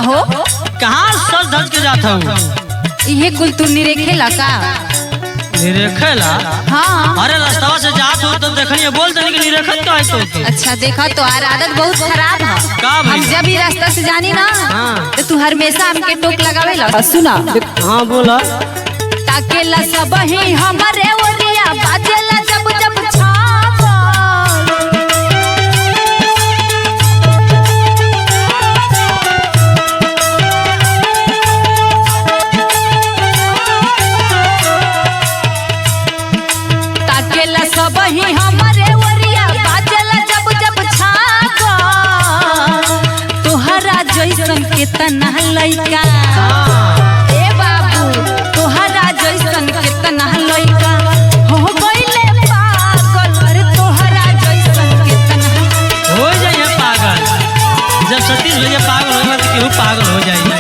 हो कहाँ सज धज के जाता हूँ? ये कुल तू निरेखेला का? निरेखेला? हाँ। अरे रास्ता से जात हो तो देखनी बोल देनी कि निरेखत का है तो। अच्छा देखा तो यार आदत बहुत खराब है। का भाई? हम जब भी रास्ता से जानी ना हाँ। तो तू हमेशा हमके टोक लगावेला। सुना हाँ बोला। ताकेला सब ही हमारे ओरिया बाजेला जब जब छाप। ताकेला सब ही हमारे ओरिया बाजेला जब जब छाप। तोहरा जैसन के तना लइका सतीश भैया पागल होगा तो क्यों पागल हो जाएगा।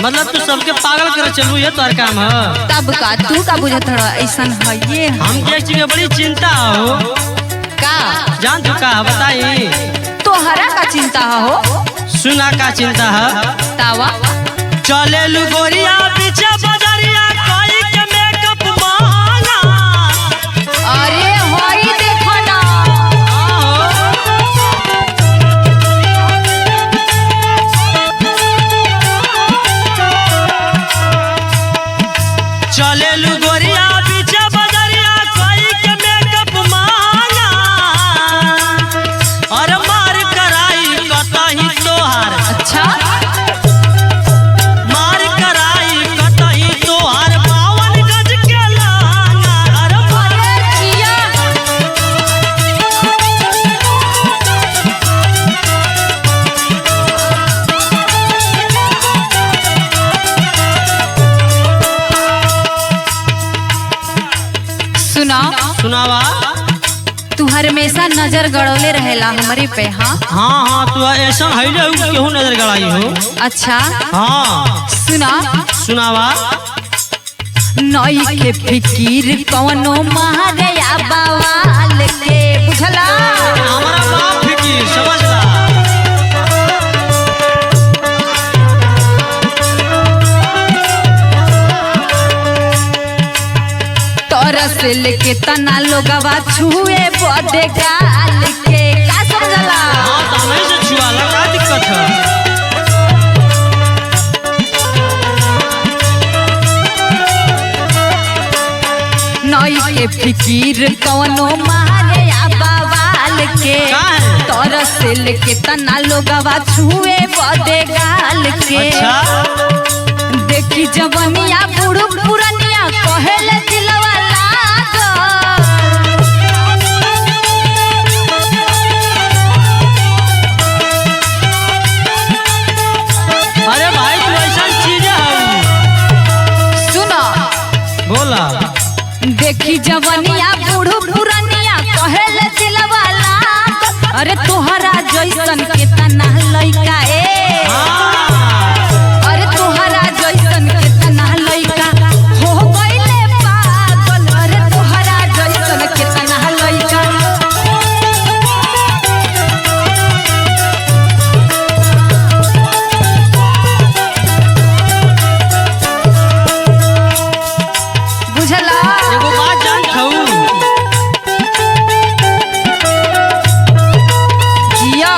मतलब तू सबके पागल करे चलू ये तोर काम है। तब का तू का बुझत थोड़ा ऐसा है ये हम के चीज में बड़ी चिंता हो का जान तू का बताई तोहरा का चिंता हो सुना का चिंता है तावा चले लू गोरिया पीछे बजरिया कोई के मेकअप मांगा। अरे होई देखो ना चले लू गोरिया पीछे बजरिया कोई के मेकअप मांगा। और मार कराई कतही तोहार अच्छा सुनावा तू हमेशा नजर गड़ौले रहेला हमारे पे। हाँ हाँ हाँ तू ऐसा है केहू नजर गड़ाई हो। अच्छा हाँ सुना सुनावा नई के फिकीर कौनो मारे या बवाल के बुझला हमारा बाप फिकीर समझला। से लेके तना लोगवा छुए बदे गाल के का समझला। हाँ तो नहीं से छुआला का दिक्कत है। नई के फिकीर कौनो मारे या बवाल के तोर से लेके तना लोगवा छुए बदे गाल के। अच्छा देखी जवनिया बूढ़ पुरनिया कहेले दिलवा देखी जवनिया बूढ़ पुरनिया कहेले दिलवा लाग। अरे तोहरा जैसन के तना लइका अरे तोहरा जैसन के तना लइका हो गइले पागल। अरे तोहरा जैसन के तना लइका बुझला। एगो बात जान खाऊ जिया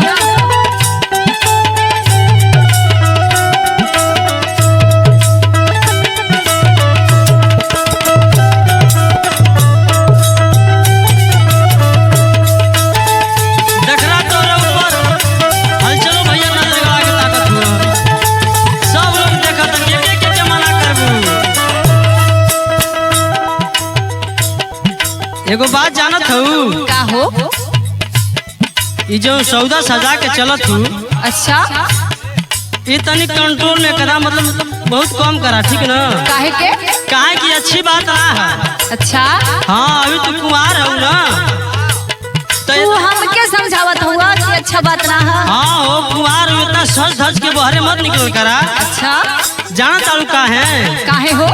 देखला तोरा ऊपर हल चलो भैया नजर गड़ा के ताकत हो। सब लोग देखत के मना करबू। एगो बात जानत हूँ का हो ये जो सौदा सजा के चलत हूँ अच्छा ये तनी कंट्रोल में करा मतलब बहुत कम करा ठीक ना। काहे के काहे की अच्छी बात ना है। अच्छा हाँ अभी तो कुमार हूँ ना तू हमके समझावत हुआ कि अच्छा बात ना है। हाँ हो कुमार हूँ इतना सज धज के बहरे मत निकल करा। अच्छा जाना तारू का है काहे हो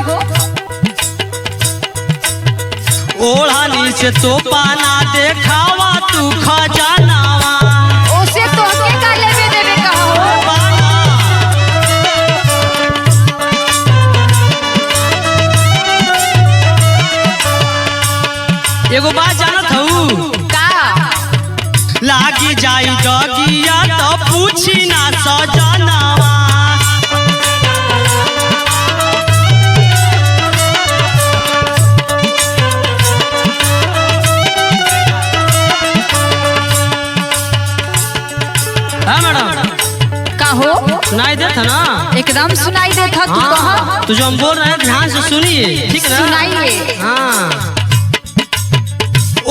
ओढ़ानी से तो पाना देखावा तू खजानावा ओसे तो के का लेवे देवे कहो एगो बात जानत हूँ का लागी जाई डगिया तो पूछी ना सजनावा हो सुनाई देता ना एकदम सुनाई देता तू कहा तो जो हम बोल रहे हैं ध्यान से सुनिए ठीक है सुनाइए हाँ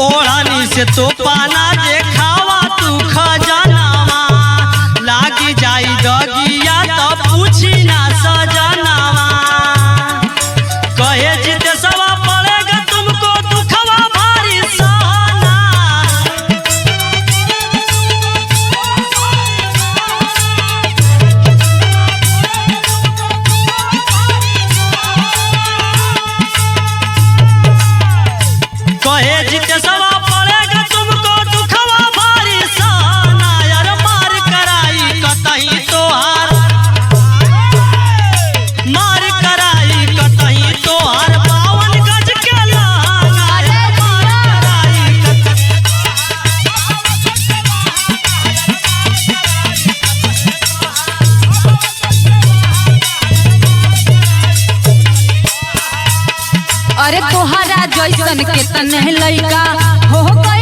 ओढ़ानी से तो पाना देखावा तू खजानावा लागी जाई डगिया तो पूछी ना सजनावा कहे जीते सवा पड़ेगा तुमको दुखवा भारी सहना कहे जीते सवा पड़ेगा तुमको दुखवा भारी सहना यार मार कराई कतही तोहार मार कराई कतही तोहार 52 गज के लहंगा यार मार कराई अरे तोहरा जैसन के तने लइका हो गई